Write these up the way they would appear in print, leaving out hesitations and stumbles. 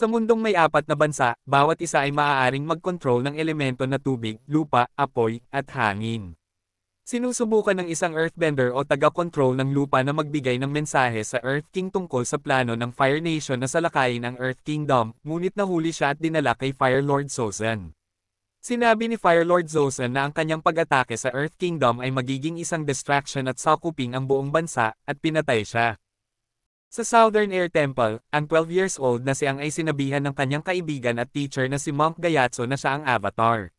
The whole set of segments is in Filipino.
Sa mundong may apat na bansa, bawat isa ay maaaring mag-control ng elemento na tubig, lupa, apoy, at hangin. Sinusubukan ng isang earthbender o taga-control ng lupa na magbigay ng mensahe sa Earth King tungkol sa plano ng Fire Nation na salakayin ang Earth Kingdom, ngunit nahuli siya at dinala kay Fire Lord Zosen. Sinabi ni Fire Lord Zosen na ang kanyang pag-atake sa Earth Kingdom ay magiging isang distraction at sakupin ang buong bansa, at pinatay siya. Sa Southern Air Temple, ang 12 years old na si Ang ay sinabihan ng kanyang kaibigan at teacher na si Monk Gyatso na siya ang Avatar.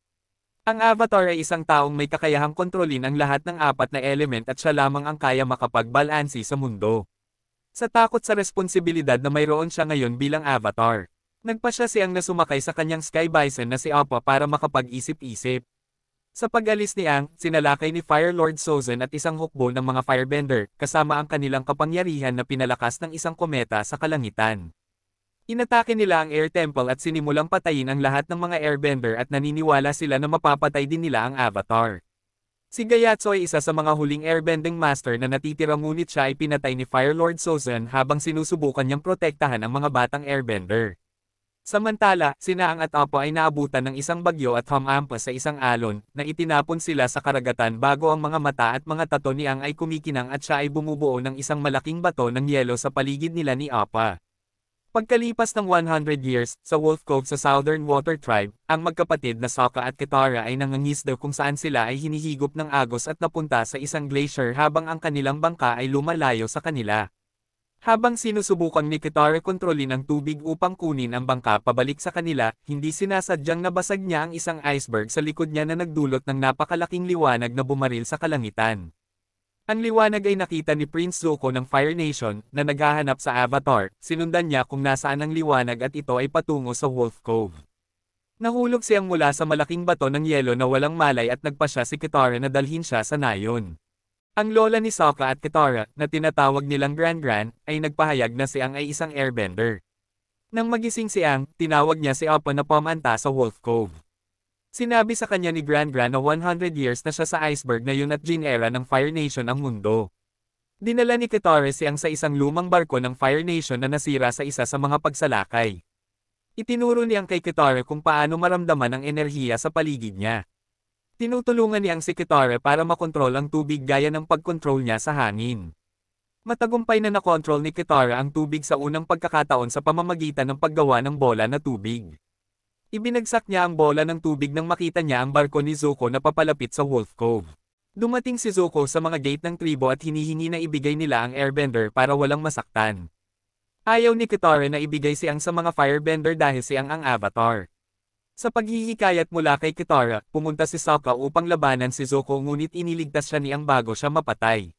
Ang Avatar ay isang taong may kakayahang kontrolin ang lahat ng apat na element at siya lamang ang kaya makapagbalansi sa mundo. Sa takot sa responsibilidad na mayroon siya ngayon bilang Avatar, nagpasya si Ang na sumakay sa kanyang Sky Bison na si Appa para makapag-isip-isip. Sa pag-alis ni Ang, sinalakay ni Fire Lord Zosen at isang hukbo ng mga firebender, kasama ang kanilang kapangyarihan na pinalakas ng isang kometa sa kalangitan. Inatake nila ang Air Temple at sinimulang patayin ang lahat ng mga airbender at naniniwala sila na mapapatay din nila ang Avatar. Si Gyatso ay isa sa mga huling airbending master na natitira ngunit siya ay pinatay ni Fire Lord Zosen habang sinusubukan niyang protektahan ang mga batang airbender. Samantala, sina Ang at Appa ay naabutan ng isang bagyo at humampas sa isang alon, na itinapon sila sa karagatan bago ang mga mata at mga tato ni Ang ay kumikinang at siya ay bumubuo ng isang malaking bato ng yelo sa paligid nila ni Appa. Pagkalipas ng 100 years, sa Wolf Cove sa Southern Water Tribe, ang magkapatid na Sokka at Katara ay nangangisda kung saan sila ay hinihigop ng agos at napunta sa isang glacier habang ang kanilang bangka ay lumalayo sa kanila. Habang sinusubukang ni Katara kontrolin ang tubig upang kunin ang bangka pabalik sa kanila, hindi sinasadyang nabasag niya ang isang iceberg sa likod niya na nagdulot ng napakalaking liwanag na bumaril sa kalangitan. Ang liwanag ay nakita ni Prince Zuko ng Fire Nation, na naghahanap sa Avatar, sinundan niya kung nasaan ang liwanag at ito ay patungo sa Wolf Cove. Nahulog siyang mula sa malaking bato ng yelo na walang malay at nagpasya si Katara na dalhin siya sa nayon. Ang lola ni Sokka at Katara, na tinatawag nilang Gran, ay nagpahayag na si Ang ay isang airbender. Nang magising si Ang, tinawag niya si Appa na pumanta sa Wolf Cove. Sinabi sa kanya ni Gran na 100 years na siya sa iceberg na yun at ginera ng Fire Nation ang mundo. Dinala ni Katara si Ang sa isang lumang barko ng Fire Nation na nasira sa isa sa mga pagsalakay. Itinuro ni Ang kay Katara kung paano maramdaman ang enerhiya sa paligid niya. Tinutulungan ni Ang si Katara para makontrol ang tubig gaya ng pagkontrol niya sa hangin. Matagumpay na nakontrol ni Katara ang tubig sa unang pagkakataon sa pamamagitan ng paggawa ng bola na tubig. Ibinagsak niya ang bola ng tubig nang makita niya ang barko ni Zuko na papalapit sa Wolf Cove. Dumating si Zuko sa mga gate ng tribo at hinihingi na ibigay nila ang airbender para walang masaktan. Ayaw ni Katara na ibigay si Ang sa mga firebender dahil si Ang Avatar. Sa paghihikayat mula kay Katara, pumunta si Sokka upang labanan si Zuko ngunit iniligtas siya ni Ang bago siya mapatay.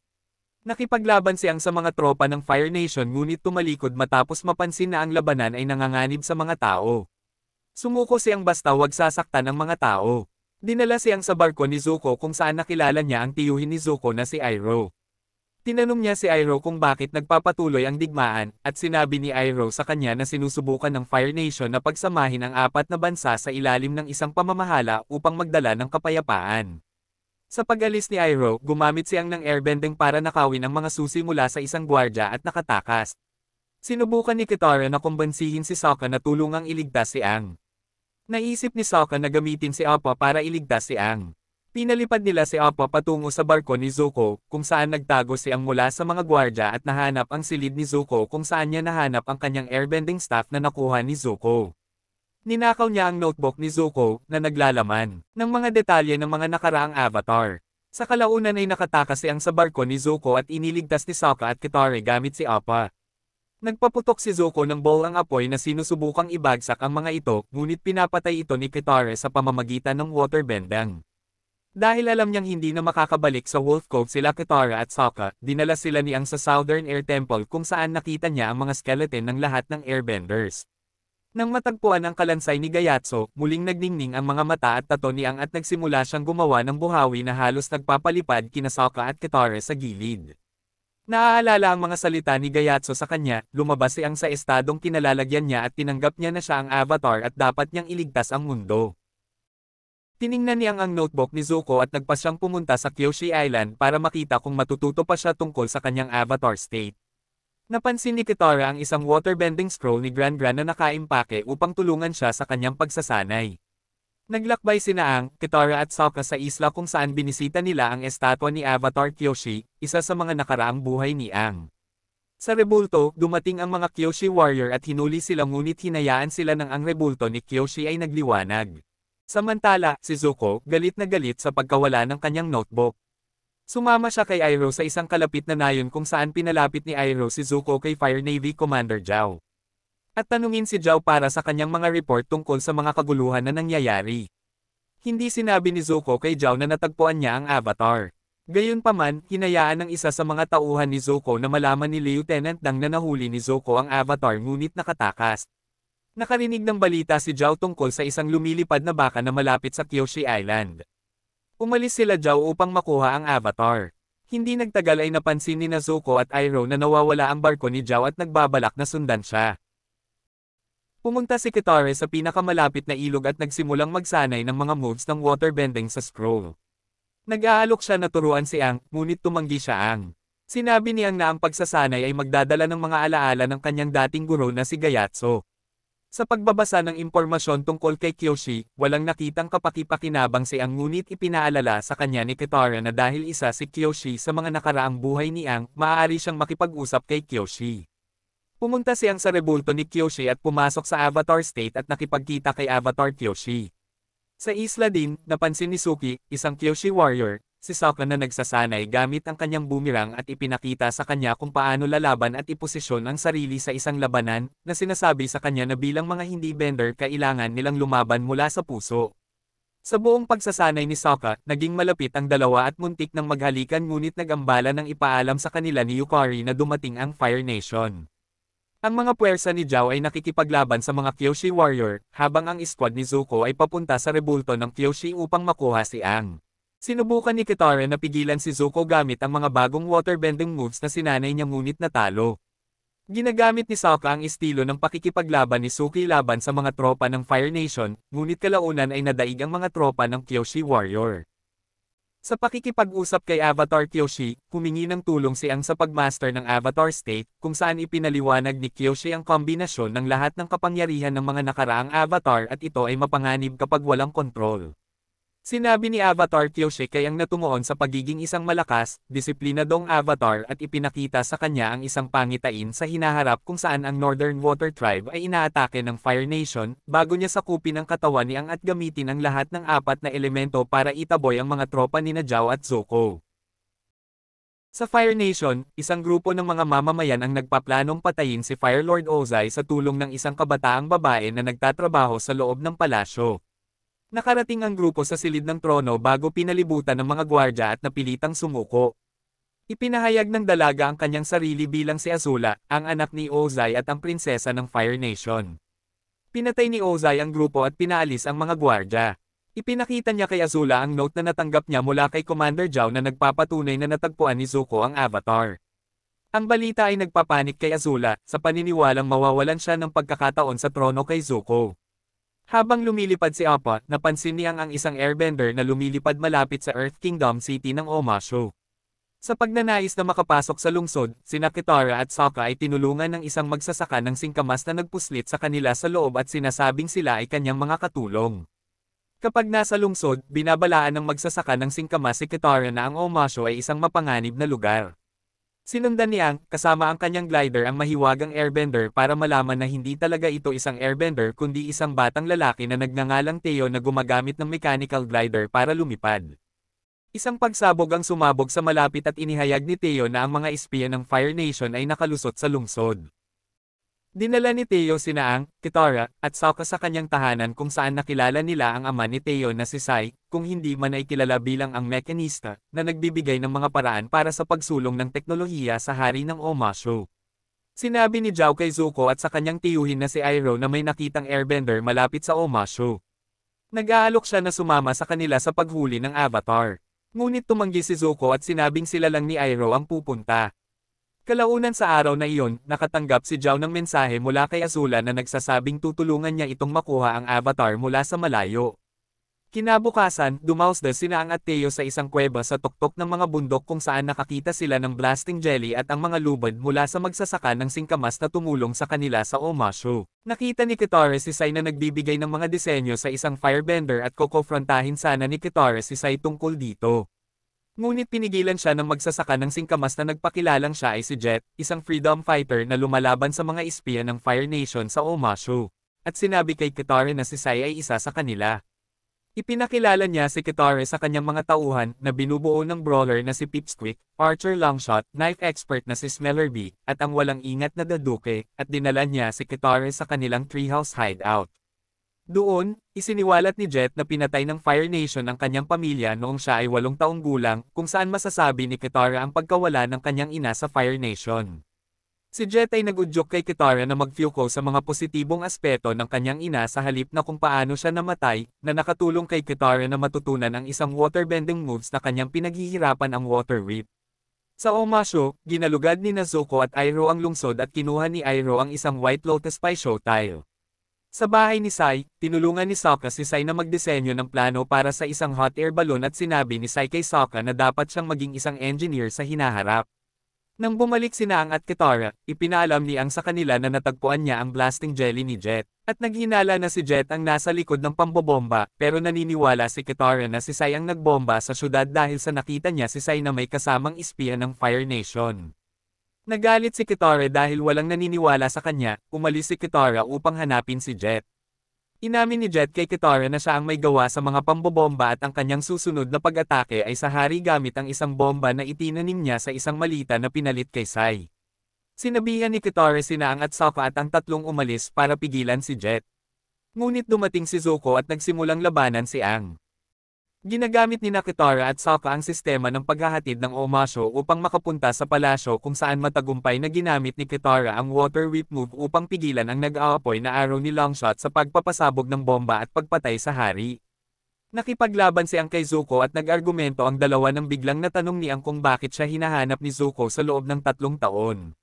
Nakipaglaban si Ang sa mga tropa ng Fire Nation ngunit tumalikod matapos mapansin na ang labanan ay nanganganib sa mga tao. Sumuko si Ang basta wag sasaktan ang mga tao. Dinala si Ang sa barko ni Zuko kung saan nakilala niya ang tiyuhin ni Zuko na si Iroh. Tinanong niya si Iroh kung bakit nagpapatuloy ang digmaan, at sinabi ni Iroh sa kanya na sinusubukan ng Fire Nation na pagsamahin ang apat na bansa sa ilalim ng isang pamamahala upang magdala ng kapayapaan. Sa pag-alis ni Iroh, gumamit siyang ng airbending para nakawin ang mga susi mula sa isang gwardya at nakatakas. Sinubukan ni Katara na kumbansihin si Sokka na tulungang iligtas si Ang. Naisip ni Sokka na gamitin si Appa para iligtas si Ang. Pinalipad nila si Appa patungo sa barko ni Zuko, kung saan nagtago si Ang mula sa mga gwardya at nahanap ang silid ni Zuko kung saan niya nahanap ang kanyang airbending staff na nakuha ni Zuko. Ninakaw niya ang notebook ni Zuko, na naglalaman ng mga detalye ng mga nakaraang Avatar. Sa kalaunan ay nakatakas si Ang sa barko ni Zuko at iniligtas ni Sokka at Katara gamit si Appa. Nagpaputok si Zuko ng bolang apoy na sinusubukang ibagsak ang mga ito, ngunit pinapatay ito ni Katara sa pamamagitan ng waterbending. Dahil alam niyang hindi na makakabalik sa Wolf Cove sila Katara at Sokka, dinala sila ni Ang sa Southern Air Temple kung saan nakita niya ang mga skeleton ng lahat ng airbenders. Nang matagpuan ang kalansay ni Gyatso, muling nagningning ang mga mata at tato ni Ang at nagsimula siyang gumawa ng buhawi na halos nagpapalipad kina Sokka at Katara sa gilid. Naaalala ang mga salita ni Gyatso sa kanya, lumabas si Ang sa estadong kinalalagyan niya at tinanggap niya na siya ang Avatar at dapat niyang iligtas ang mundo. Tiningnan niya ang notebook ni Zuko at nagpasyang pumunta sa Kyoshi Island para makita kung matututo pa siya tungkol sa kanyang Avatar state. Napansin ni Kitara ang isang waterbending scroll ni Gran Gran na nakaimpake upang tulungan siya sa kanyang pagsasanay. Naglakbay sina Aang, Kitara at Sokka sa isla kung saan binisita nila ang estatwa ni Avatar Kyoshi, isa sa mga nakaraang buhay ni Aang. Sa rebulto, dumating ang mga Kyoshi warrior at hinuli sila ngunit hinayaan sila ng ang rebulto ni Kyoshi ay nagliwanag. Samantala, si Zuko, galit na galit sa pagkawala ng kanyang notebook. Sumama siya kay Iroh sa isang kalapit na nayon kung saan pinalapit ni Iroh si Zuko kay Fire Navy Commander Zhao. At tanungin si Zhao para sa kanyang mga report tungkol sa mga kaguluhan na nangyayari. Hindi sinabi ni Zuko kay Zhao na natagpuan niya ang Avatar. Gayunpaman, hinayaan ng isa sa mga tauhan ni Zuko na malaman ni Lieutenant Dang na nahuli ni Zuko ang Avatar ngunit nakatakas. Nakarinig ng balita si Zhao tungkol sa isang lumilipad na baka na malapit sa Kyoshi Island. Umalis sila Zhao upang makuha ang Avatar. Hindi nagtagal ay napansin ni Zuko at Iroh na nawawala ang barko ni Zhao at nagbabalak na sundan siya. Pumunta si Kitara sa pinakamalapit na ilog at nagsimulang magsanay ng mga moves ng waterbending sa scroll. Nag-aalok siya na turuan si Aang, ngunit tumanggi siya Aang. Sinabi ni Aang na ang pagsasanay ay magdadala ng mga alaala ng kanyang dating guro na si Gyatso. Sa pagbabasa ng impormasyon tungkol kay Kyoshi, walang nakitang kapakipakinabang si Aang ngunit ipinaalala sa kanya ni Kitara na dahil isa si Kyoshi sa mga nakaraang buhay ni Aang, maaari siyang makipag-usap kay Kyoshi. Pumunta si Aang sa rebulto ni Kyoshi at pumasok sa Avatar State at nakipagkita kay Avatar Kyoshi. Sa isla din, napansin ni Suki, isang Kyoshi warrior, si Sokka na nagsasanay gamit ang kanyang boomerang at ipinakita sa kanya kung paano lalaban at iposisyon ang sarili sa isang labanan, na sinasabi sa kanya na bilang mga hindi bender kailangan nilang lumaban mula sa puso. Sa buong pagsasanay ni Sokka, naging malapit ang dalawa at muntik ng maghalikan ngunit nag-ambala ng ipaalam sa kanila ni Yukari na dumating ang Fire Nation. Ang mga puwersa ni Zhao ay nakikipaglaban sa mga Kyoshi warrior, habang ang squad ni Zuko ay papunta sa rebulto ng Kyoshi upang makuha si Aang. Sinubukan ni Kitara na pigilan si Zuko gamit ang mga bagong waterbending moves na sinanay niya ngunit natalo. Ginagamit ni Sokka ang estilo ng pakikipaglaban ni Suki laban sa mga tropa ng Fire Nation, ngunit kalaunan ay nadaig ang mga tropa ng Kyoshi warrior. Sa pakikipag-usap kay Avatar Kyoshi, humingi ng tulong si Aang sa pagmaster ng Avatar State, kung saan ipinaliwanag ni Kyoshi ang kombinasyon ng lahat ng kapangyarihan ng mga nakaraang Avatar at ito ay mapanganib kapag walang kontrol. Sinabi ni Avatar Kyoshi kay Aang na tumuon sa pagiging isang malakas, disiplinadong Avatar at ipinakita sa kanya ang isang pangitain sa hinaharap kung saan ang Northern Water Tribe ay inaatake ng Fire Nation, bago niya sakupin ang katawan ni Aang at gamitin ang lahat ng apat na elemento para itaboy ang mga tropa ni Zhao at Zuko. Sa Fire Nation, isang grupo ng mga mamamayan ang nagpaplanong patayin si Fire Lord Ozai sa tulong ng isang kabataang babae na nagtatrabaho sa loob ng palasyo. Nakarating ang grupo sa silid ng trono bago pinalibutan ng mga gwardya at napilitang sumuko. Ipinahayag ng dalaga ang kanyang sarili bilang si Azula, ang anak ni Ozai at ang prinsesa ng Fire Nation. Pinatay ni Ozai ang grupo at pinaalis ang mga gwardya. Ipinakita niya kay Azula ang note na natanggap niya mula kay Commander Zhao na nagpapatunay na natagpuan ni Zuko ang Avatar. Ang balita ay nagpapanik kay Azula, sa paniniwalang mawawalan siya ng pagkakataon sa trono kay Zuko. Habang lumilipad si Appa, napansin niya ang isang airbender na lumilipad malapit sa Earth Kingdom City ng Omashu. Sa pagnanais na makapasok sa lungsod, sina Kitara at Sokka ay tinulungan ng isang magsasaka ng singkamas na nagpuslit sa kanila sa loob at sinasabing sila ay kanyang mga katulong. Kapag nasa lungsod, binabalaan ng magsasaka ng singkamas si Kitara na ang Omashu ay isang mapanganib na lugar. Sinundan ni Aang, kasama ang kanyang glider ang mahiwagang airbender para malaman na hindi talaga ito isang airbender kundi isang batang lalaki na nagngangalang Teo na gumagamit ng mechanical glider para lumipad. Isang pagsabog ang sumabog sa malapit at inihayag ni Teo na ang mga espiya ng Fire Nation ay nakalusot sa lungsod. Dinala ni Teo sina Aang, Kitara, at Sokka sa kanyang tahanan kung saan nakilala nila ang ama ni Teo na si Sai, kung hindi man ay kilala bilang ang mekanista, na nagbibigay ng mga paraan para sa pagsulong ng teknolohiya sa hari ng Omashu. Sinabi ni Zhao kay Zuko at sa kanyang tiyuhin na si Iroh na may nakitang airbender malapit sa Omashu. Nag-aalok siya na sumama sa kanila sa paghuli ng Avatar. Ngunit tumanggi si Zuko at sinabing sila lang ni Iroh ang pupunta. Kalaunan sa araw na iyon, nakatanggap si Zhao ng mensahe mula kay Azula na nagsasabing tutulungan niya itong makuha ang Avatar mula sa malayo. Kinabukasan, dumausda sina Ang at Teo sa isang kuweba sa tuktok ng mga bundok kung saan nakakita sila ng blasting jelly at ang mga lubad mula sa magsasaka ng singkamas na tumulong sa kanila sa Omashu. Nakita ni Kitare si Sai na nagbibigay ng mga disenyo sa isang firebender at kokofrontahin sana ni Kitare si Sai tungkol dito. Ngunit pinigilan siya ng magsasaka ng singkamas na nagpakilalang siya ay si Jet, isang freedom fighter na lumalaban sa mga espiya ng Fire Nation sa Omashu. At sinabi kay Kitare na si Sai ay isa sa kanila. Ipinakilala niya si Kitare sa kanyang mga tauhan na binubuo ng brawler na si Pipsqueak, archer longshot, knife expert na si Smellerbee, at ang walang ingat na Daduke, at dinala niya si Kitare sa kanilang treehouse hideout. Doon, isiniwalat ni Jet na pinatay ng Fire Nation ang kanyang pamilya noong siya ay 8 taong gulang, kung saan masasabi ni Kitare ang pagkawala ng kanyang ina sa Fire Nation. Si Jet ay nag-udyok kay Kitare na mag-focus sa mga positibong aspeto ng kanyang ina sa halip na kung paano siya namatay, na nakatulong kay Kitare na matutunan ang isang waterbending moves na kanyang pinaghihirapan ang water whip. Sa Omashu, ginalugad ni Nezuko at Iroh ang lungsod at kinuha ni Iroh ang isang White Lotus Pi show tile. Sa bahay ni Sai, tinulungan ni Sokka si Sai na magdisenyo ng plano para sa isang hot air balloon at sinabi ni Sai kay Sokka na dapat siyang maging isang engineer sa hinaharap. Nang bumalik sina Ang at Kitare, ipinaalam ni Ang sa kanila na natagpuan niya ang blasting jelly ni Jet, at naghinala na si Jet ang nasa likod ng pambobomba, pero naniniwala si Kitare na si Sai ang nagbomba sa syudad dahil sa nakita niya si Sai na may kasamang espiya ng Fire Nation. Nagalit si Kitare dahil walang naniniwala sa kanya, umalis si Kitare upang hanapin si Jet. Inamin ni Jet kay Kitare na siya ang may gawa sa mga pambobomba at ang kanyang susunod na pag-atake ay sa hari gamit ang isang bomba na itinanim niya sa isang malita na pinalit kay Sai. Sinabihan ni Kitare sina Ang at Sokka at ang tatlong umalis para pigilan si Jet. Ngunit dumating si Zuko at nagsimulang labanan si Ang. Ginagamit ni Kitare at Sokka ang sistema ng paghahatid ng Omashu upang makapunta sa palasyo kung saan matagumpay na ginamit ni Kitare ang water whip move upang pigilan ang nag-aapoy na araw ni Longshot sa pagpapasabog ng bomba at pagpatay sa hari. Nakipaglaban si Ang kay Zuko at nag-argumento ang dalawa nang biglang natanong ni Ang kung bakit siya hinahanap ni Zuko sa loob ng 3 taon.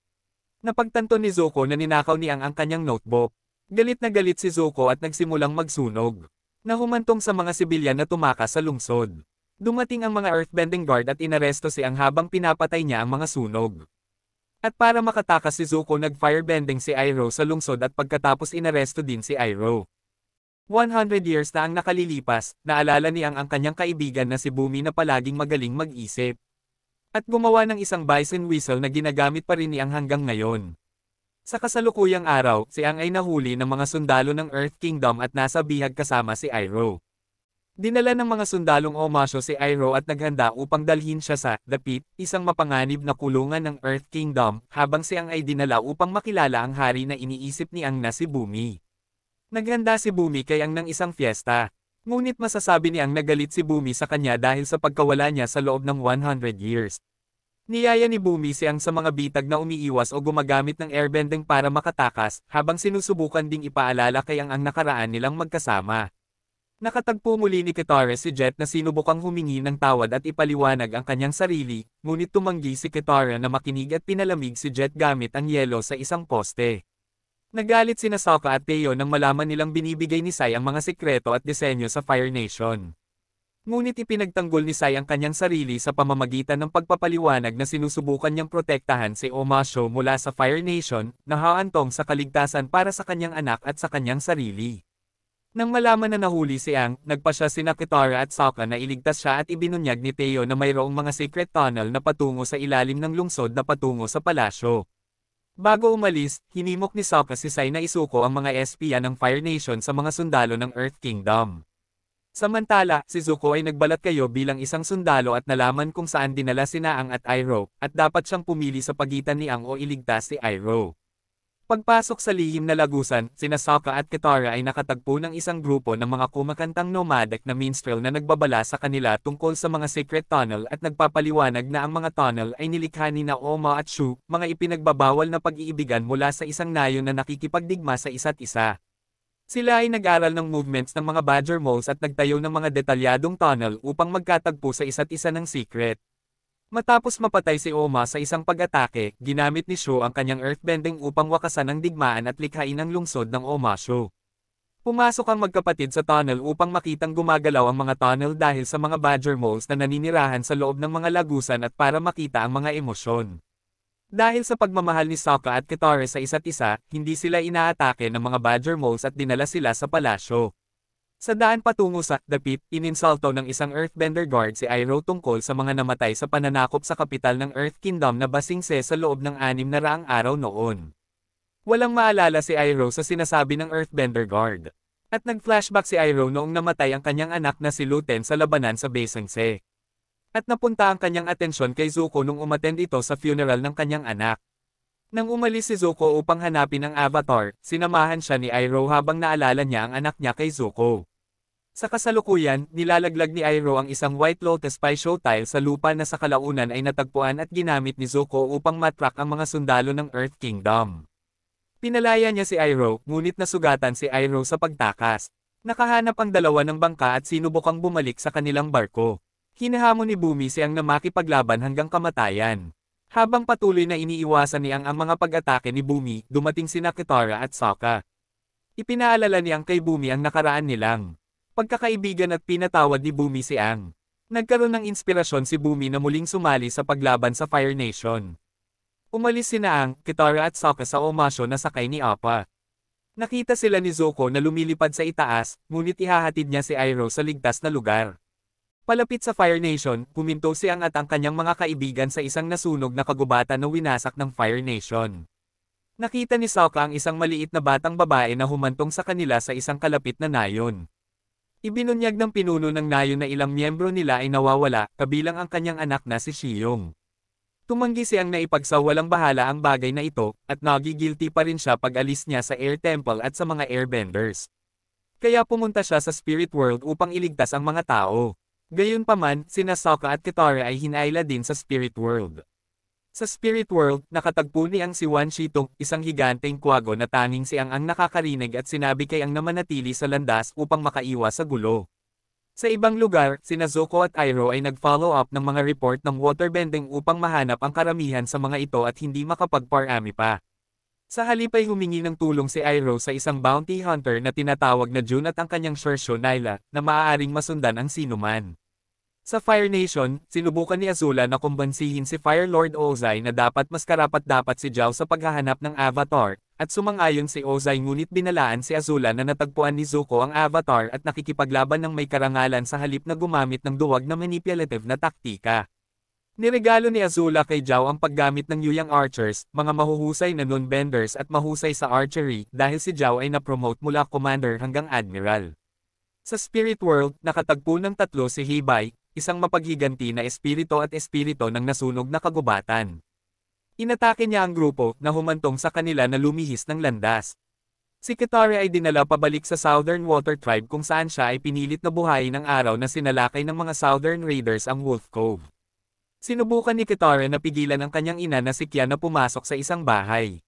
Napagtanto ni Zuko na ninakaw ni Ang kanyang notebook. Galit na galit si Zuko at nagsimulang magsunog. Nahumantong sa mga sibilyan na tumakas sa lungsod. Dumating ang mga earthbending guard at inaresto si Ang habang pinapatay niya ang mga sunog. At para makatakas si Zuko nag-firebending si Iroh sa lungsod at pagkatapos inaresto din si Iroh. 100 years na ang nakalilipas, naalala ni Ang kanyang kaibigan na si Bumi na palaging magaling mag-isip. At gumawa ng isang bison whistle na ginagamit pa rin ni Ang hanggang ngayon. Sa kasalukuyang araw, si Ang ay nahuli ng mga sundalo ng Earth Kingdom at nasa bihag kasama si Iroh. Dinala ng mga sundalong Omashu si Iroh at naghanda upang dalhin siya sa The Pit, isang mapanganib na kulungan ng Earth Kingdom, habang si Ang ay dinala upang makilala ang hari na iniisip ni Ang na si Bumi. Naghanda si Bumi kay Ang ng isang fiesta. Ngunit masasabi ni Ang nagalit si Bumi sa kanya dahil sa pagkawala niya sa loob ng 100 years. Niyaya ni Bumi si Ang sa mga bitag na umiiwas o gumagamit ng airbending para makatakas, habang sinusubukan ding ipaalala kay Ang nakaraan nilang magkasama. Nakatagpo muli ni Kitare si Jet na sinubukang humingi ng tawad at ipaliwanag ang kanyang sarili, ngunit tumanggi si Kitare na makinig at pinalamig si Jet gamit ang yelo sa isang poste. Nagalit sina Sokka at Teo nang malaman nilang binibigay ni Sai ang mga sikreto at disenyo sa Fire Nation. Ngunit ipinagtanggol ni Sai ang kanyang sarili sa pamamagitan ng pagpapaliwanag na sinusubukan niyang protektahan si Omashu mula sa Fire Nation, na haantong sa kaligtasan para sa kanyang anak at sa kanyang sarili. Nang malaman na nahuli si Ang, nagpa siya sina Kitare at Sokka na iligtas siya at ibinunyag ni Teo na mayroong mga secret tunnel na patungo sa ilalim ng lungsod na patungo sa palasyo. Bago umalis, hinimok ni Sokka si Sai na isuko ang mga espiya ng Fire Nation sa mga sundalo ng Earth Kingdom. Samantala, si Zuko ay nagbalat kayo bilang isang sundalo at nalaman kung saan dinala sina Ang at Iroh, at dapat siyang pumili sa pagitan ni Ang o iligtas si Iroh. Pagpasok sa lihim na lagusan, sina Sokka at Kitare ay nakatagpo ng isang grupo ng mga kumakantang nomadic na minstrel na nagbabala sa kanila tungkol sa mga secret tunnel at nagpapaliwanag na ang mga tunnel ay nilikha ni Oma at Shu, mga ipinagbabawal na pag-iibigan mula sa isang nayon na nakikipagdigma sa isa't isa. Sila ay nag-aral ng movements ng mga badger moles at nagtayo ng mga detalyadong tunnel upang magkatagpo sa isa't isa ng secret. Matapos mapatay si Oma sa isang pag-atake, ginamit ni Shu ang kanyang earthbending upang wakasan ang digmaan at likhain ang lungsod ng Omashu. Pumasok ang magkapatid sa tunnel upang makitang gumagalaw ang mga tunnel dahil sa mga badger moles na naninirahan sa loob ng mga lagusan at para makita ang mga emosyon. Dahil sa pagmamahal ni Sokka at Kitare sa isa't isa, hindi sila inaatake ng mga badger moles at dinala sila sa palasyo. Sa daan patungo sa The Pit, ininsulto ng isang Earthbender guard si Iroh tungkol sa mga namatay sa pananakop sa kapital ng Earth Kingdom na Basingse sa loob ng 600 araw noon. Walang maalala si Iroh sa sinasabi ng Earthbender guard. At nag-flashback si Iroh noong namatay ang kanyang anak na si Luten sa labanan sa Basingse. At napunta ang kanyang atensyon kay Zuko nung umattend ito sa funeral ng kanyang anak. Nang umalis si Zuko upang hanapin ang Avatar, sinamahan siya ni Iroh habang naalala niya ang anak niya kay Zuko. Sa kasalukuyan, nilalaglag ni Iroh ang isang White Lotus Paisho tile sa lupa na sa kalaunan ay natagpuan at ginamit ni Zuko upang matrack ang mga sundalo ng Earth Kingdom. Pinalaya niya si Iroh, ngunit nasugatan si Iroh sa pagtakas. Nakahanap ang dalawa ng bangka at sinubukang bumalik sa kanilang barko. Hinahamon ni Bumi siyang na makipaglaban hanggang kamatayan. Habang patuloy na iniiwasan niyang ang mga pag-atake ni Bumi, dumating sina Kitara at Sokka. Ipinaalala niyang kay Bumi ang nakaraan nilang pagkakaibigan at pinatawad ni Bumi si Aang. Nagkaroon ng inspirasyon si Bumi na muling sumali sa paglaban sa Fire Nation. Umalis sina Aang, Kitara at Sokka sa Omasyo na sakay ni Appa. Nakita sila ni Zuko na lumilipad sa itaas, ngunit ihahatid niya si Iroh sa ligtas na lugar. Palapit sa Fire Nation, puminto si Aang at ang kanyang mga kaibigan sa isang nasunog na kagubatan na winasak ng Fire Nation. Nakita ni Sokka ang isang maliit na batang babae na humantong sa kanila sa isang kalapit na nayon. Ibinunyag ng pinuno ng nayon na ilang miyembro nila ay nawawala, kabilang ang kanyang anak na si Shiyong. Tumanggi siyang naipagsawalang bahala ang bagay na ito, at nagigilty pa rin siya pag-alis niya sa Air Temple at sa mga Airbenders. Kaya pumunta siya sa Spirit World upang iligtas ang mga tao. Gayunpaman, sina Sokka at Kitara ay hinaila din sa Spirit World. Sa Spirit World, nakatagpo ni Aang si Wan Shitong, isang higanteng kwago na tanging si Aang ang nakakarinig at sinabi kay Aang na manatili sa landas upang makaiwas sa gulo. Sa ibang lugar, sina Zuko at Iroh ay nag-follow up ng mga report ng waterbending upang mahanap ang karamihan sa mga ito at hindi makapagparami pa. Sa halip ay humingi ng tulong si Iroh sa isang bounty hunter na tinatawag na June at ang kanyang Shersho Nyla, na maaaring masundan ang sinuman. Sa Fire Nation, sinubukan ni Azula na kumbansihin si Fire Lord Ozai na mas karapat-dapat si Zhao sa paghahanap ng Avatar, at sumang-ayon si Ozai ngunit binalaan si Azula na natagpuan ni Zuko ang Avatar at nakikipaglaban ng may karangalan sa halip na gumamit ng duwag na manipulative na taktika. Niregalo ni Azula kay Zhao ang paggamit ng Youyang Archers, mga mahuhusay na non-benders at mahusay sa archery, dahil si Zhao ay na-promote mula Commander hanggang Admiral. Sa Spirit World, nakatagpo ng tatlo si Hibay, isang mapaghiganti na espirito at espirito ng nasunog na kagubatan. Inatake niya ang grupo na humantong sa kanila na lumihis ng landas. Si Kitare ay dinala pabalik sa Southern Water Tribe kung saan siya ay pinilit na buhayin ng araw na sinalakay ng mga Southern Raiders ang Wolf Cove. Sinubukan ni Kitare na pigilan ang kanyang ina na si Kya na pumasok sa isang bahay.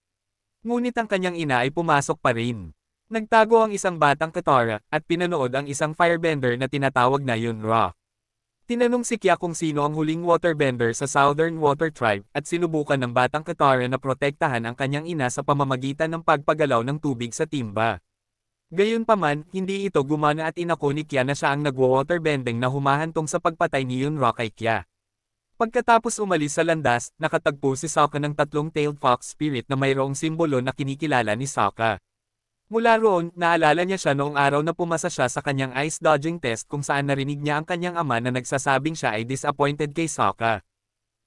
Ngunit ang kanyang ina ay pumasok pa rin. Nagtago ang isang batang Kitare at pinanood ang isang firebender na tinatawag na Yunra. Tinanong si Kya kung sino ang huling waterbender sa Southern Water Tribe at sinubukan ng batang Kitare na protektahan ang kanyang ina sa pamamagitan ng pagpagalaw ng tubig sa timba. Gayunpaman, hindi ito gumana at inako ni Kya na siya ang nagwa-waterbending na humahantong sa pagpatay ni Yunra kay Kya. Pagkatapos umalis sa landas, nakatagpo si Sokka ng tatlong-tailed fox spirit na mayroong simbolo na kinikilala ni Sokka. Mula roon, naalala niya siya noong araw na pumasa siya sa kanyang ice dodging test kung saan narinig niya ang kanyang ama na nagsasabing siya ay disappointed kay Sokka.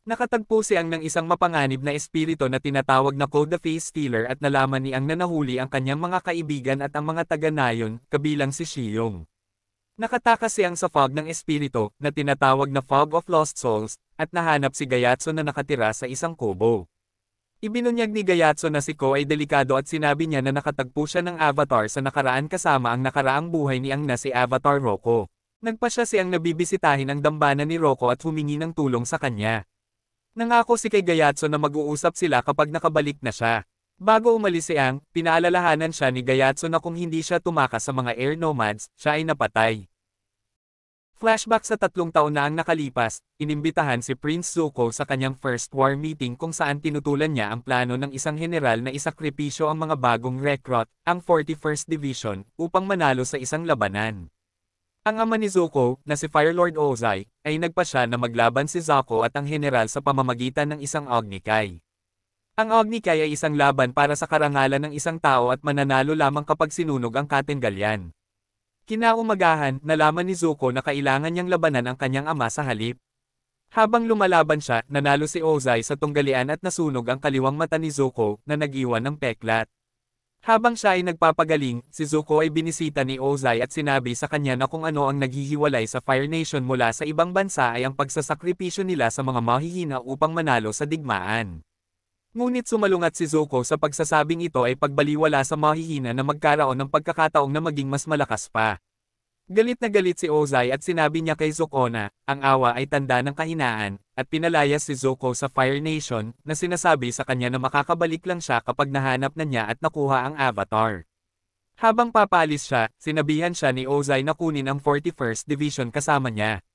Nakatagpo si Aang ng isang mapanganib na espiritu na tinatawag na Code the Face Stealer at nalaman ni Aang na nahuli ang kanyang mga kaibigan at ang mga taga-nayon, kabilang si Shiyong. Nakatakas siyang sa fog ng espiritu, na tinatawag na Fog of Lost Souls, at nahanap si Gayatso na nakatira sa isang kubo. Ibinunyag ni Gayatso na si Ko ay delikado at sinabi niya na nakatagpo siya ng Avatar sa nakaraan kasama ang nakaraang buhay ni Aang na si Avatar Roko. Nagpasya siyang nabibisitahin ang dambana ni Roko at humingi ng tulong sa kanya. Nangako si kay Gayatso na mag-uusap sila kapag nakabalik na siya. Bago umalis si Aang, pinaalalahanan siya ni Gayatso na kung hindi siya tumakas sa mga air nomads, siya ay napatay. Flashback sa 3 taon na ang nakalipas, inimbitahan si Prince Zuko sa kanyang first war meeting kung saan tinutulan niya ang plano ng isang general na isakripisyo ang mga bagong recruit, ang 41st Division, upang manalo sa isang labanan. Ang ama ni Zuko, na si Firelord Ozai, ay nagpasya na maglaban si Zuko at ang general sa pamamagitan ng isang Ognikai. Ang Ognikai ay isang laban para sa karangalan ng isang tao at mananalo lamang kapag sinunog ang Katenggalyan. Kinaumagahan, nalaman ni Zuko na kailangan niyang labanan ang kanyang ama sa halip. Habang lumalaban siya, nanalo si Ozai sa tunggalian at nasunog ang kaliwang mata ni Zuko na nag-iwan ng peklat. Habang siya ay nagpapagaling, si Zuko ay binisita ni Ozai at sinabi sa kanya na kung ano ang naghihiwalay sa Fire Nation mula sa ibang bansa ay ang pagsasakripisyo nila sa mga mahihina upang manalo sa digmaan. Ngunit sumalungat si Zuko sa pagsasabing ito ay pagbaliwala sa mahihina na magkaroon ng pagkakataong na maging mas malakas pa. Galit na galit si Ozai at sinabi niya kay Zuko na, ang awa ay tanda ng kahinaan, at pinalayas si Zuko sa Fire Nation, na sinasabi sa kanya na makakabalik lang siya kapag nahanap na niya at nakuha ang avatar. Habang papalis siya, sinabihan siya ni Ozai na kunin ang 41st Division kasama niya.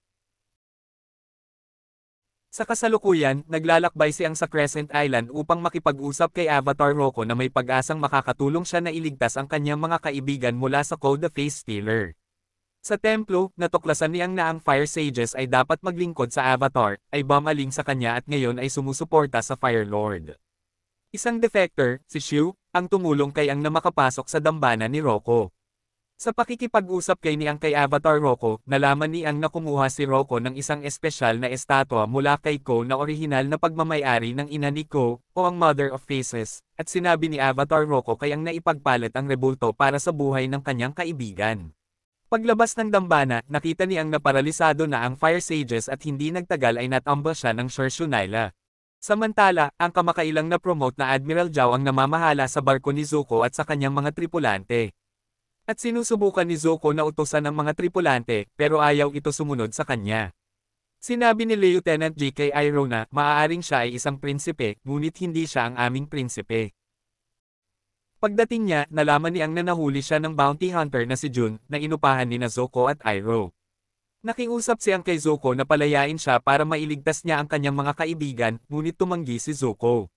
Sa kasalukuyan, naglalakbay siyang sa Crescent Island upang makipag-usap kay Avatar Roku na may pag-asang makakatulong siya na iligtas ang kanyang mga kaibigan mula sa Cold the Face Stealer. Sa templo, natuklasan niyang na ang Fire Sages ay dapat maglingkod sa Avatar, ay bumaling sa kanya at ngayon ay sumusuporta sa Fire Lord. Isang defector, si Shu, ang tumulong kay Ang na makapasok sa dambana ni Roku. Sa pakikipag-usap kay Niang kay Avatar Roku, nalaman ni Ang na kumuha si Roku ng isang espesyal na estatwa mula kay Ko na orihinal na pagmamayari ng ina ni Ko, o ang Mother of Faces, at sinabi ni Avatar Roku kay Ang na ipagpalit ang rebulto para sa buhay ng kanyang kaibigan. Paglabas ng dambana, nakita ni Ang na paralisado na ang Fire Sages at hindi nagtagal ay natambush siya ng Shunaila. Samantala, ang kamakailang na-promote na Admiral Zhao ang namamahala sa barko ni Zuko at sa kanyang mga tripulante. At sinusubukan ni Zuko na utusan ang mga tripulante, pero ayaw ito sumunod sa kanya. Sinabi ni Lieutenant G kay Iroh na maaaring siya ay isang prinsipe, ngunit hindi siya ang aming prinsipe. Pagdating niya, nalaman ni Ang na nahuli siya ng bounty hunter na si Jun, na inupahan ni Zuko at Iroh. Nakiusap si Ang kay Zuko na palayain siya para mailigtas niya ang kanyang mga kaibigan, ngunit tumanggi si Zuko.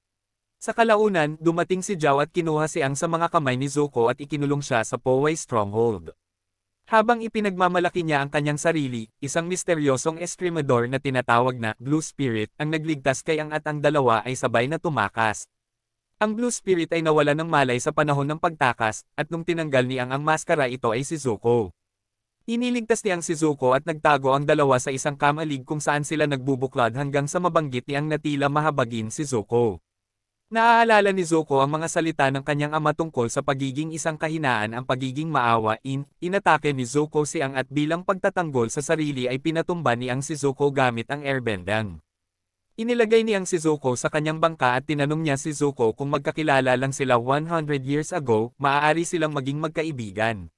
Sa kalaunan, dumating si Zhao at kinuha si Ang sa mga kamay ni Zuko at ikinulong siya sa Poway Stronghold. Habang ipinagmamalaki niya ang kanyang sarili, isang misteryosong eskrimador na tinatawag na Blue Spirit ang nagligtas kay Ang at ang dalawa ay sabay na tumakas. Ang Blue Spirit ay nawala ng malay sa panahon ng pagtakas, at nung tinanggal ni Ang maskara ito ay si Zuko. Iniligtas ni Ang si Zuko at nagtago ang dalawa sa isang kamalig kung saan sila nagbubuklad hanggang sa mabanggit ni Ang na tila mahabagin si Zuko. Naaalala ni Zuko ang mga salita ng kanyang ama tungkol sa pagiging isang kahinaan ang pagiging maawain, inatake ni Zuko si Ang at bilang pagtatanggol sa sarili ay pinatumba ni Ang si Zuko gamit ang airbending. Inilagay ni Ang si Zuko sa kanyang bangka at tinanong niya si Zuko kung magkakilala lang sila 100 years ago, maaari silang maging magkaibigan.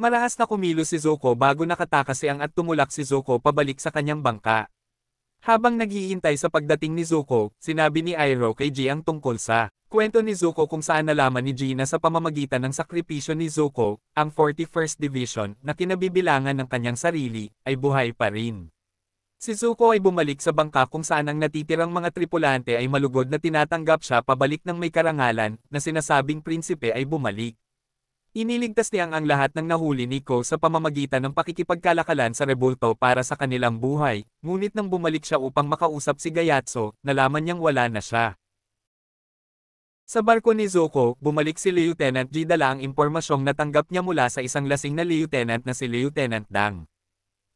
Marahas na kumilos si Zuko bago nakatakas si Ang at tumulak si Zuko pabalik sa kanyang bangka. Habang naghihintay sa pagdating ni Zuko, sinabi ni Iroh kay Ji ang tungkol sa kwento ni Zuko kung saan nalaman ni Ji na sa pamamagitan ng sakripisyo ni Zuko, ang 41st Division, na kinabibilangan ng kanyang sarili, ay buhay pa rin. Si Zuko ay bumalik sa bangka kung saan ang natitirang mga tripulante ay malugod na tinatanggap siya pabalik ng may karangalan, na sinasabing prinsipe ay bumalik. Iniligtas ni Ang lahat ng nahuli ni Ko sa pamamagitan ng pakikipagkalakalan sa rebulto para sa kanilang buhay, ngunit nang bumalik siya upang makausap si Gayatso, nalaman niyang wala na siya. Sa barko ni Zuko, bumalik si Lieutenant G dala ang impormasyong natanggap niya mula sa isang lasing na lieutenant na si Lieutenant Dang.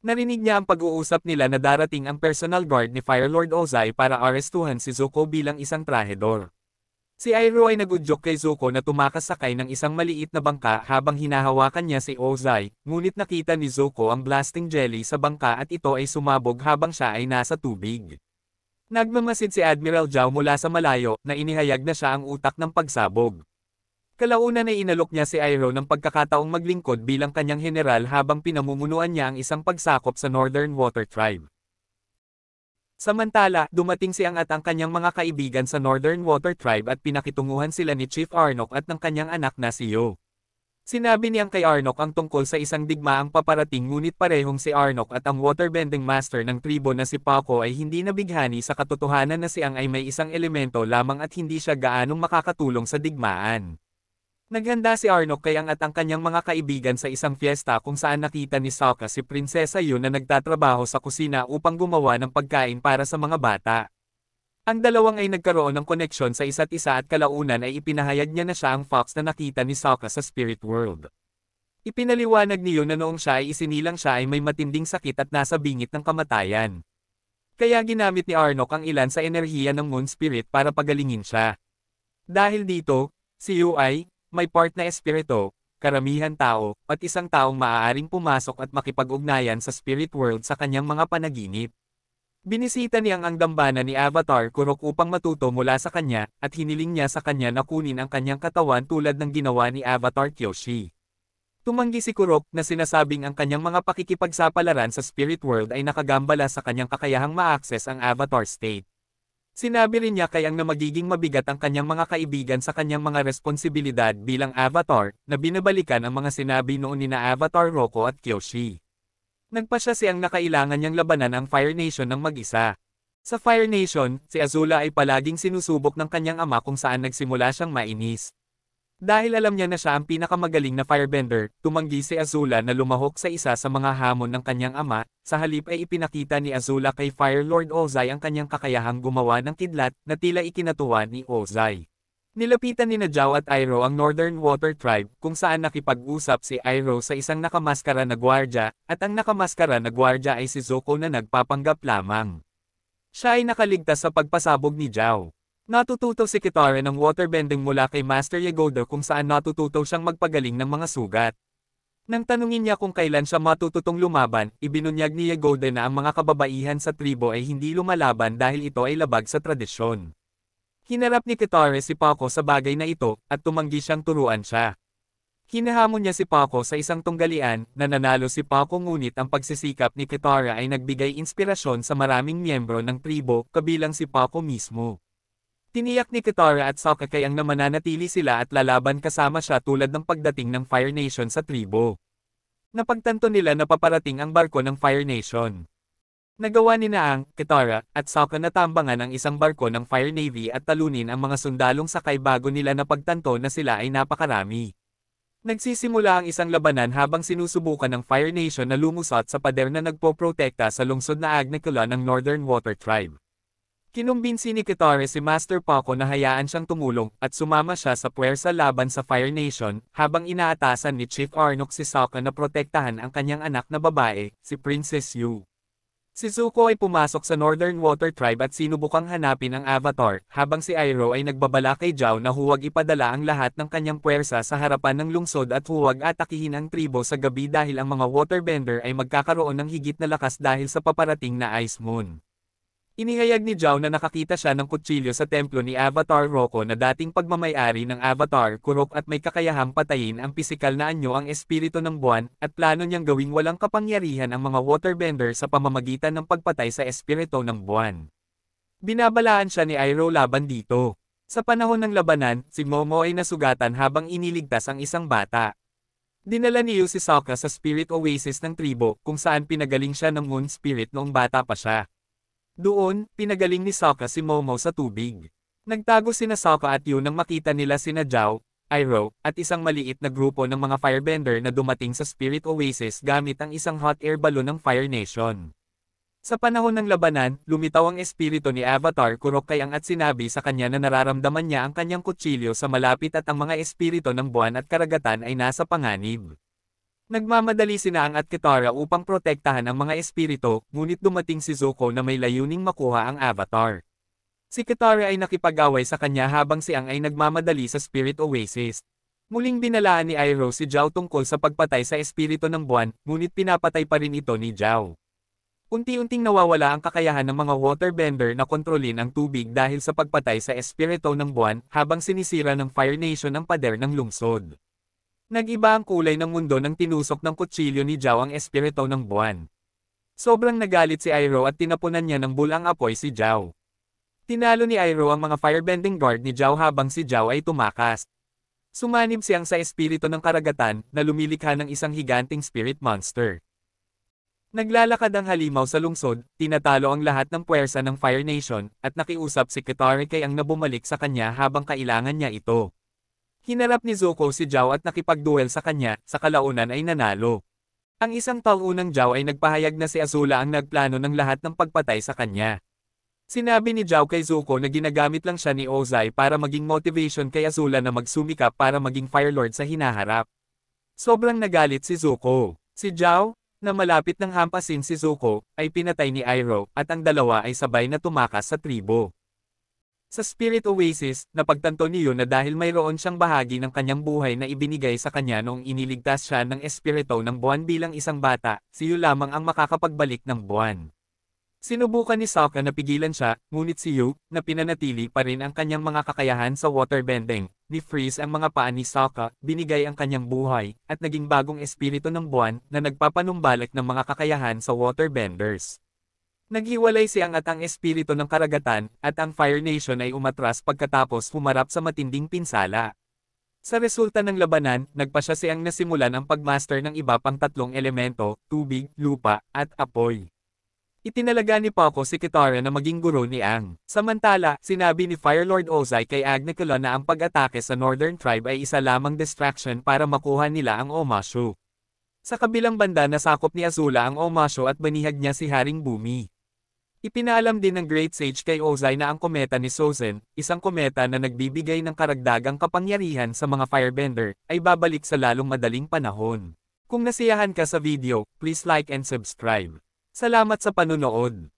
Narinig niya ang pag-uusap nila na darating ang personal guard ni Firelord Ozai para arestuhan si Zuko bilang isang trahedor. Si Iroh ay nagudyok kay Zuko na tumakas sakay ng isang maliit na bangka habang hinahawakan niya si Ozai, ngunit nakita ni Zuko ang blasting jelly sa bangka at ito ay sumabog habang siya ay nasa tubig. Nagmamasid si Admiral Zhao mula sa malayo na inihayag na siya ang utak ng pagsabog. Kalaunan ay inalok niya si Iroh ng pagkakataong maglingkod bilang kanyang general habang pinamumunuan niya ang isang pagsakop sa Northern Water Tribe. Samantala, dumating si Ang at ang kanyang mga kaibigan sa Northern Water Tribe at pinakitunguhan sila ni Chief Arnok at ng kanyang anak na si Yo. Sinabi niyang kay Arnok ang tungkol sa isang digmaang paparating ngunit parehong si Arnok at ang waterbending master ng tribo na si Paco ay hindi nabighani sa katotohanan na si Ang ay may isang elemento lamang at hindi siya gaanong makakatulong sa digmaan. Naghanda si Arnok kay Ang at ang kanyang mga kaibigan sa isang fiesta kung saan nakita ni Sokka si Prinsesa Yun na nagtatrabaho sa kusina upang gumawa ng pagkain para sa mga bata. Ang dalawang ay nagkaroon ng koneksyon sa isa't isa at kalaunan ay ipinahayag niya na siya ang fox na nakita ni Sokka sa spirit world. Ipinaliwanag niyo na noong siya ay isinilang siya ay may matinding sakit at nasa bingit ng kamatayan. Kaya ginamit ni Arnok ang ilan sa enerhiya ng moon spirit para pagalingin siya. Dahil dito, si Yu ay may part na espiritu, karamihan tao, at isang taong maaaring pumasok at makipag-ugnayan sa spirit world sa kanyang mga panaginip. Binisita niyang ang dambana ni Avatar Kurok upang matuto mula sa kanya, at hiniling niya sa kanya na kunin ang kanyang katawan tulad ng ginawa ni Avatar Kyoshi. Tumanggi si Kurok na sinasabing ang kanyang mga pakikipagsapalaran sa spirit world ay nakagambala sa kanyang kakayahang ma-access ang Avatar state. Sinabi rin niya kay Ang na magiging mabigat ang kanyang mga kaibigan sa kanyang mga responsibilidad bilang Avatar, na binabalikan ang mga sinabi noon ni na Avatar Roku at Kyoshi. Nagpasya si Ang na kailangan niyang labanan ang Fire Nation ng mag-isa. Sa Fire Nation, si Azula ay palaging sinusubok ng kanyang ama kung saan nagsimula siyang mainis. Dahil alam niya na siya ang pinakamagaling na firebender, tumanggi si Azula na lumahok sa isa sa mga hamon ng kanyang ama, sa halip ay ipinakita ni Azula kay Fire Lord Ozai ang kanyang kakayahang gumawa ng kidlat na tila ikinatuwa ni Ozai. Nilapitan ni Zhao at Iroh ang Northern Water Tribe kung saan nakipag-usap si Iroh sa isang nakamaskara na gwardya, at ang nakamaskara na gwardya ay si Zuko na nagpapanggap lamang. Siya ay nakaligtas sa pagpasabog ni Zhao. Natututo si Kitara ng waterbending mula kay Master Yagoda kung saan natututo siyang magpagaling ng mga sugat. Nang tanungin niya kung kailan siya matututong lumaban, ibinunyag ni Yagoda na ang mga kababaihan sa tribo ay hindi lumalaban dahil ito ay labag sa tradisyon. Hinarap ni Kitara si Paco sa bagay na ito, at tumanggi siyang turuan siya. Hinahamon niya si Paco sa isang tunggalian, na nanalo si Paco ngunit ang pagsisikap ni Kitara ay nagbigay inspirasyon sa maraming miyembro ng tribo, kabilang si Paco mismo. Tiniyak ni Kitara at Sokka kay Ang na mananatili sila at lalaban kasama siya tulad ng pagdating ng Fire Nation sa tribo. Napagtanto nila na paparating ang barko ng Fire Nation. Nagawa ni Ang, Kitara, at Sokka na tambangan ang isang barko ng Fire Navy at talunin ang mga sundalong sakay bago nila napagtanto na sila ay napakarami. Nagsisimula ang isang labanan habang sinusubukan ng Fire Nation na lumusot sa pader na nagpoprotekta sa lungsod na Agricola ng Northern Water Tribe. Kinumbinsi ni Kitara si Master Paco na hayaan siyang tumulong, at sumama siya sa puwersa laban sa Fire Nation, habang inaatasan ni Chief Arnok si Sokka na protektahan ang kanyang anak na babae, si Princess Yu. Si Zuko ay pumasok sa Northern Water Tribe at sinubukang hanapin ang Avatar, habang si Iroh ay nagbabala kay Zhao na huwag ipadala ang lahat ng kanyang puwersa sa harapan ng lungsod at huwag atakihin ang tribo sa gabi dahil ang mga waterbender ay magkakaroon ng higit na lakas dahil sa paparating na Ice Moon. Inihayag ni Zhao na nakakita siya ng kutsilyo sa templo ni Avatar Roku na dating pagmamay-ari ng Avatar Kurok at may kakayahang patayin ang pisikal na anyo ang espiritu ng buwan, at plano niyang gawing walang kapangyarihan ang mga waterbender sa pamamagitan ng pagpatay sa espiritu ng buwan. Binabalaan siya ni Iroh laban dito. Sa panahon ng labanan, si Momo ay nasugatan habang iniligtas ang isang bata. Dinala ni Yu si Sokka sa Spirit Oasis ng tribo kung saan pinagaling siya ng Moon Spirit noong bata pa siya. Doon, pinagaling ni Sokka si Momo sa tubig. Nagtago sina Sokka at Yu nang makita nila sina Zhao, Iroh, at isang maliit na grupo ng mga firebender na dumating sa Spirit Oasis gamit ang isang hot air balloon ng Fire Nation. Sa panahon ng labanan, lumitaw ang espiritu ni Avatar Kurok kay Ang at sinabi sa kanya na nararamdaman niya ang kanyang kutsilyo sa malapit at ang mga espiritu ng buwan at karagatan ay nasa panganib. Nagmamadali sina Ang at Kitara upang protektahan ang mga espiritu, ngunit dumating si Zuko na may layuning makuha ang Avatar. Si Kitara ay nakipag-away sa kanya habang si Ang ay nagmamadali sa Spirit Oasis. Muling binalaan ni Iroh si Zhao tungkol sa pagpatay sa espiritu ng buwan, ngunit pinapatay pa rin ito ni Zhao. Unti-unting nawawala ang kakayahan ng mga waterbender na kontrolin ang tubig dahil sa pagpatay sa espiritu ng buwan, habang sinisira ng Fire Nation ang pader ng lungsod. Nag-iba ang kulay ng mundo nang tinusok ng kutsilyo ni Zhao ang espiritu ng buwan. Sobrang nagalit si Iroh at tinapunan niya ng bulang apoy si Zhao. Tinalo ni Iroh ang mga firebending guard ni Zhao habang si Zhao ay tumakas. Sumanib siyang sa espiritu ng karagatan na lumilikha ng isang higanting spirit monster. Naglalakad ang halimaw sa lungsod, tinatalo ang lahat ng puwersa ng Fire Nation, at nakiusap si Kitare kay ang nabumalik sa kanya habang kailangan niya ito. Hinarap ni Zuko si Zhao at nakipagduel sa kanya, sa kalaunan ay nanalo. Ang isang taunang Zhao ay nagpahayag na si Azula ang nagplano ng lahat ng pagpatay sa kanya. Sinabi ni Zhao kay Zuko na ginagamit lang siya ni Ozai para maging motivation kay Azula na magsumikap para maging Fire Lord sa hinaharap. Sobrang nagalit si Zuko. Si Zhao, na malapit ng hampasin si Zuko, ay pinatay ni Iroh, at ang dalawa ay sabay na tumakas sa tribo. Sa Spirit Oasis, napagtanto niyo na dahil mayroon siyang bahagi ng kanyang buhay na ibinigay sa kanya noong iniligtas siya ng espiritu ng buwan bilang isang bata, siyo lamang ang makakapagbalik ng buwan. Sinubukan ni Sokka na pigilan siya, ngunit si Yu, na pinanatili pa rin ang kanyang mga kakayahan sa waterbending, ni Freeze ang mga paa ni Sokka, binigay ang kanyang buhay, at naging bagong espiritu ng buwan na nagpapanumbalik ng mga kakayahan sa waterbenders. Naghiwalay siyang at ang espiritu ng karagatan, at ang Fire Nation ay umatras pagkatapos humarap sa matinding pinsala. Sa resulta ng labanan, nagpasya siyang nasimulan ang pagmaster ng iba pang tatlong elemento, tubig, lupa, at apoy. Itinalaga ni Paco si Kitara na maging guro ni Aang. Samantala, sinabi ni Fire Lord Ozai kay Agnikula na ang pag-atake sa Northern Tribe ay isa lamang distraction para makuha nila ang Omashu. Sa kabilang banda nasakop ni Azula ang Omashu at banihag niya si Haring Bumi. Ipinaalam din ng Great Sage kay Ozai na ang kometa ni Sozen, isang kometa na nagbibigay ng karagdagang kapangyarihan sa mga firebender, ay babalik sa lalong madaling panahon. Kung nasiyahan ka sa video, please like and subscribe. Salamat sa panunood.